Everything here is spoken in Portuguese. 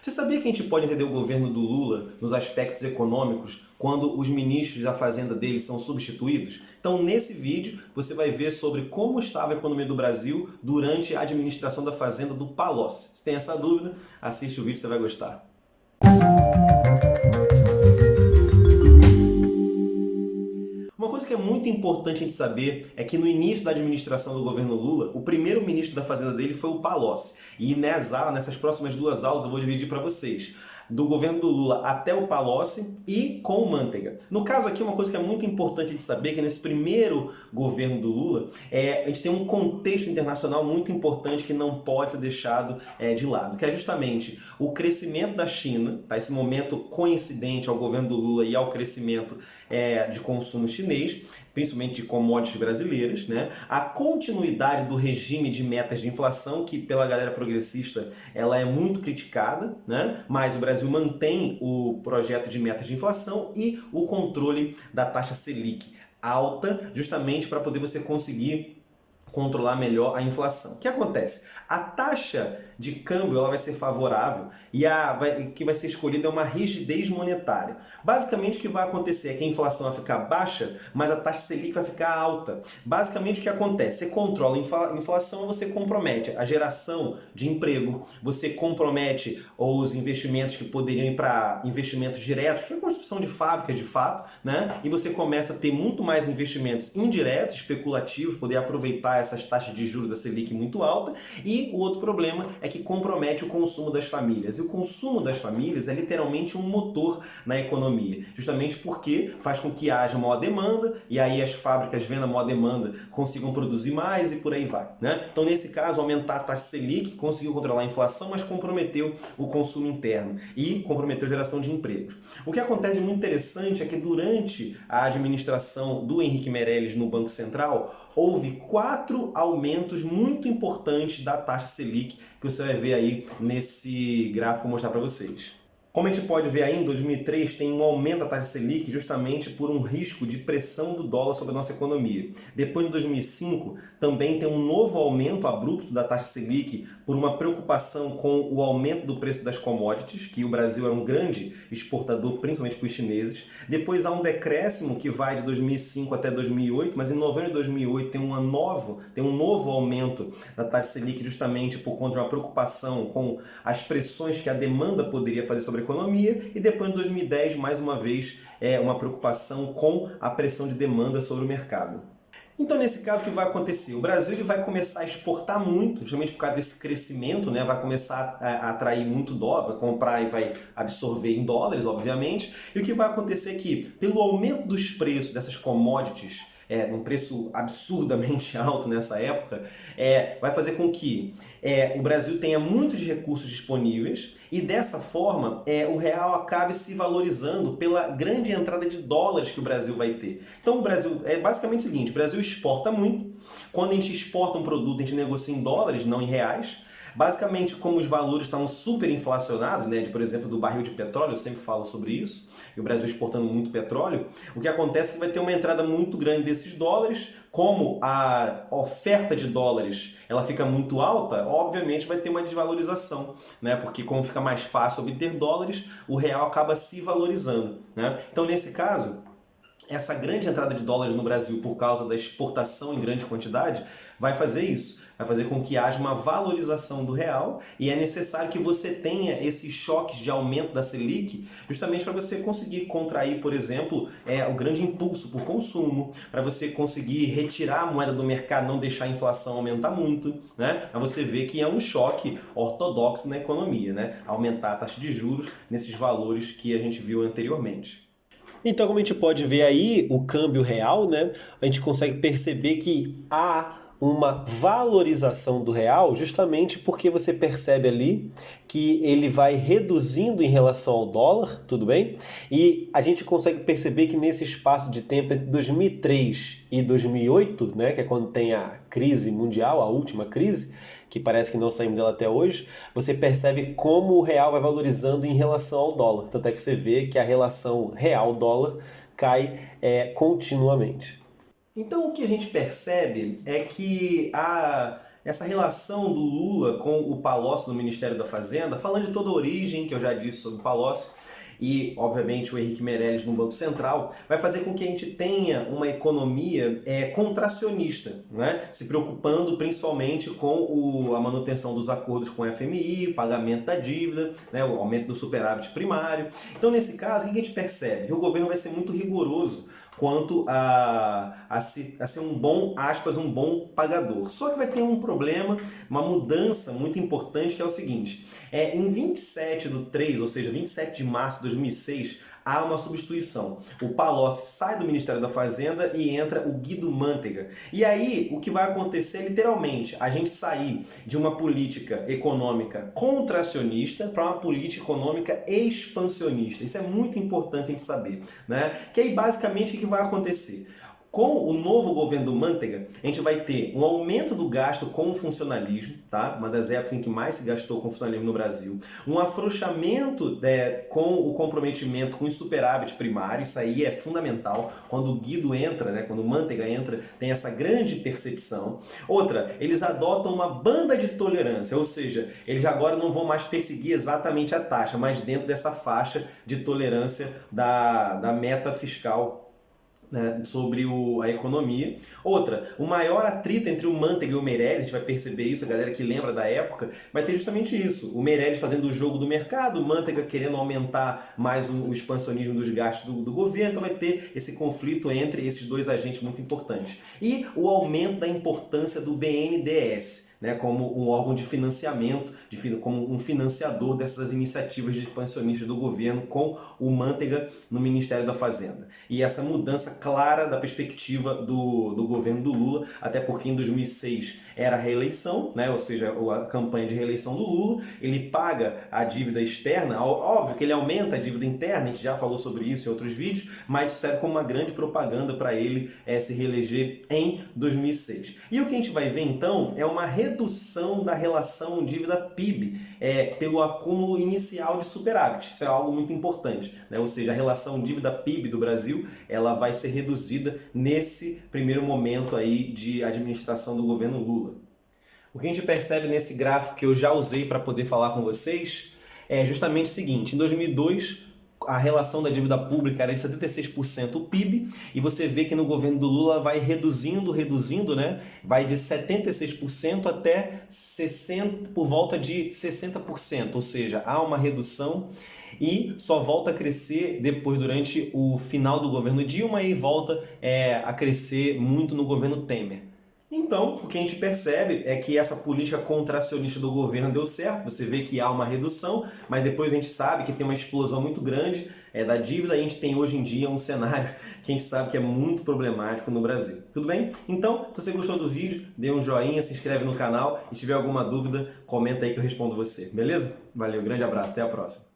Você sabia que a gente pode entender o governo do Lula nos aspectos econômicos quando os ministros da fazenda dele são substituídos? Então, nesse vídeo, você vai ver sobre como estava a economia do Brasil durante a administração da fazenda do Palocci. Se tem essa dúvida, assiste o vídeo, você vai gostar. Uma coisa que é muito importante a gente saber é que no início da administração do governo Lula, o primeiro ministro da fazenda dele foi o Palocci. E nessas próximas duas aulas eu vou dividir para vocês do governo do Lula até o Palocci e com o Manteiga. No caso aqui, uma coisa que é muito importante de saber é que nesse primeiro governo do Lula, a gente tem um contexto internacional muito importante que não pode ser deixado de lado, que é justamente o crescimento da China, tá? Esse momento coincidente ao governo do Lula e ao crescimento de consumo chinês, principalmente de commodities brasileiras, né? A continuidade do regime de metas de inflação, que pela galera progressista ela é muito criticada, né? Mas o Brasil mantém o projeto de metas de inflação e o controle da taxa Selic alta, justamente para poder você conseguir controlar melhor a inflação. O que acontece? A taxa de câmbio ela vai ser favorável e o que vai ser escolhida é uma rigidez monetária. Basicamente o que vai acontecer é que a inflação vai ficar baixa, mas a taxa Selic vai ficar alta. Basicamente o que acontece? Você controla a inflação, você compromete a geração de emprego, você compromete os investimentos que poderiam ir para investimentos diretos, que é a construção de fábrica de fato, né? E você começa a ter muito mais investimentos indiretos, especulativos, poder aproveitar essas taxas de juros da Selic muito alta. E o outro problema é que compromete o consumo das famílias. E o consumo das famílias é literalmente um motor na economia, justamente porque faz com que haja maior demanda e aí as fábricas vendo a maior demanda consigam produzir mais e por aí vai, né? Então, nesse caso, aumentar a taxa Selic conseguiu controlar a inflação, mas comprometeu o consumo interno e comprometeu a geração de empregos. O que acontece muito interessante é que durante a administração do Henrique Meirelles no Banco Central, houve 4 aumentos muito importantes da taxa Selic, que você vai ver aí nesse gráfico que eu vou mostrar para vocês. Como a gente pode ver aí, em 2003 tem um aumento da taxa Selic justamente por um risco de pressão do dólar sobre a nossa economia. Depois, em 2005, também tem um novo aumento abrupto da taxa Selic por uma preocupação com o aumento do preço das commodities, que o Brasil era um grande exportador, principalmente para os chineses. Depois há um decréscimo que vai de 2005 até 2008, mas em novembro de 2008 tem um novo aumento da taxa Selic justamente por conta de uma preocupação com as pressões que a demanda poderia fazer sobre a economia, e depois em 2010, mais uma vez, uma preocupação com a pressão de demanda sobre o mercado. Então, nesse caso, o que vai acontecer? O Brasil ele vai começar a exportar muito, justamente por causa desse crescimento, né? Vai começar a atrair muito dólar, vai comprar e vai absorver em dólares, obviamente. E o que vai acontecer é que, pelo aumento dos preços dessas commodities, um preço absurdamente alto nessa época, vai fazer com que o Brasil tenha muitos recursos disponíveis e dessa forma o real acabe se valorizando pela grande entrada de dólares que o Brasil vai ter. Então o Brasil é basicamente o seguinte: o Brasil exporta muito, quando a gente exporta um produto a gente negocia em dólares, não em reais. Basicamente, como os valores estavam super inflacionados, né, por exemplo, do barril de petróleo, eu sempre falo sobre isso, e o Brasil exportando muito petróleo, o que acontece é que vai ter uma entrada muito grande desses dólares. Como a oferta de dólares ela fica muito alta, obviamente vai ter uma desvalorização, né, porque como fica mais fácil obter dólares, o real acaba se valorizando, né? Então, nesse caso, essa grande entrada de dólares no Brasil por causa da exportação em grande quantidade vai fazer isso, vai fazer com que haja uma valorização do real, e é necessário que você tenha esses choques de aumento da Selic justamente para você conseguir contrair, por exemplo, o grande impulso por consumo, para você conseguir retirar a moeda do mercado, não deixar a inflação aumentar muito, né? Para você ver que é um choque ortodoxo na economia, né? Aumentar a taxa de juros nesses valores que a gente viu anteriormente. Então, como a gente pode ver aí, o câmbio real, né, a gente consegue perceber que há uma valorização do real justamente porque você percebe ali que ele vai reduzindo em relação ao dólar, tudo bem? E a gente consegue perceber que nesse espaço de tempo entre 2003 e 2008, né, que é quando tem a crise mundial, a última crise, que parece que não saímos dela até hoje, você percebe como o real vai valorizando em relação ao dólar. Tanto é que você vê que a relação real-dólar cai continuamente. Então o que a gente percebe é que essa relação do Lula com o Palocci no Ministério da Fazenda, falando de toda a origem, que eu já disse sobre o Palocci, e, obviamente, o Henrique Meirelles no Banco Central, vai fazer com que a gente tenha uma economia contracionista, né? Se preocupando principalmente com a manutenção dos acordos com o FMI, o pagamento da dívida, né? O aumento do superávit primário. Então, nesse caso, o que a gente percebe? Que o governo vai ser muito rigoroso quanto a ser um bom, aspas, um bom pagador. Só que vai ter um problema, uma mudança muito importante, que é o seguinte: em 27/3, ou seja, 27 de março de 2006, há uma substituição. O Palocci sai do Ministério da Fazenda e entra o Guido Mantega. E aí, o que vai acontecer é literalmente a gente sair de uma política econômica contracionista para uma política econômica expansionista. Isso é muito importante a gente saber, né? Que aí, basicamente, o que vai acontecer? Com o novo governo do Mantega, a gente vai ter um aumento do gasto com o funcionalismo, tá? Uma das épocas em que mais se gastou com o funcionalismo no Brasil. Um afrouxamento com o comprometimento com o superávit primário, isso aí é fundamental. Quando o Guido entra, né? Quando o Mantega entra, tem essa grande percepção. Outra, eles adotam uma banda de tolerância, ou seja, eles agora não vão mais perseguir exatamente a taxa, mas dentro dessa faixa de tolerância da meta fiscal, né, sobre a economia. Outra, o maior atrito entre o Mantega e o Meirelles, a gente vai perceber isso, a galera que lembra da época, vai ter justamente isso. O Meirelles fazendo o jogo do mercado, o Mantega querendo aumentar mais o expansionismo dos gastos do governo, então vai ter esse conflito entre esses dois agentes muito importantes. E o aumento da importância do BNDES, né, como um órgão de financiamento, como um financiador dessas iniciativas expansionistas do governo, com o Mantega no Ministério da Fazenda. E essa mudança clara da perspectiva do governo do Lula, até porque em 2006 era a reeleição, né, ou seja, a campanha de reeleição do Lula, ele paga a dívida externa, óbvio que ele aumenta a dívida interna, a gente já falou sobre isso em outros vídeos, mas isso serve como uma grande propaganda para ele se reeleger em 2006. E o que a gente vai ver então é uma redução da relação dívida-PIB pelo acúmulo inicial de superávit. Isso é algo muito importante, né? Ou seja, a relação dívida-PIB do Brasil ela vai ser reduzida nesse primeiro momento aí de administração do governo Lula. O que a gente percebe nesse gráfico que eu já usei para poder falar com vocês é justamente o seguinte: em 2002 a relação da dívida pública era de 76% o PIB, e você vê que no governo do Lula vai reduzindo, né? Vai de 76% até 60%, por volta de 60%, ou seja, há uma redução e só volta a crescer depois, durante o final do governo Dilma, e volta a crescer muito no governo Temer. Então, o que a gente percebe é que essa política contracionista do governo deu certo. Você vê que há uma redução, mas depois a gente sabe que tem uma explosão muito grande da dívida. E a gente tem hoje em dia um cenário que a gente sabe que é muito problemático no Brasil. Tudo bem? Então, se você gostou do vídeo, dê um joinha, se inscreve no canal e se tiver alguma dúvida, comenta aí que eu respondo você. Beleza? Valeu, grande abraço, até a próxima.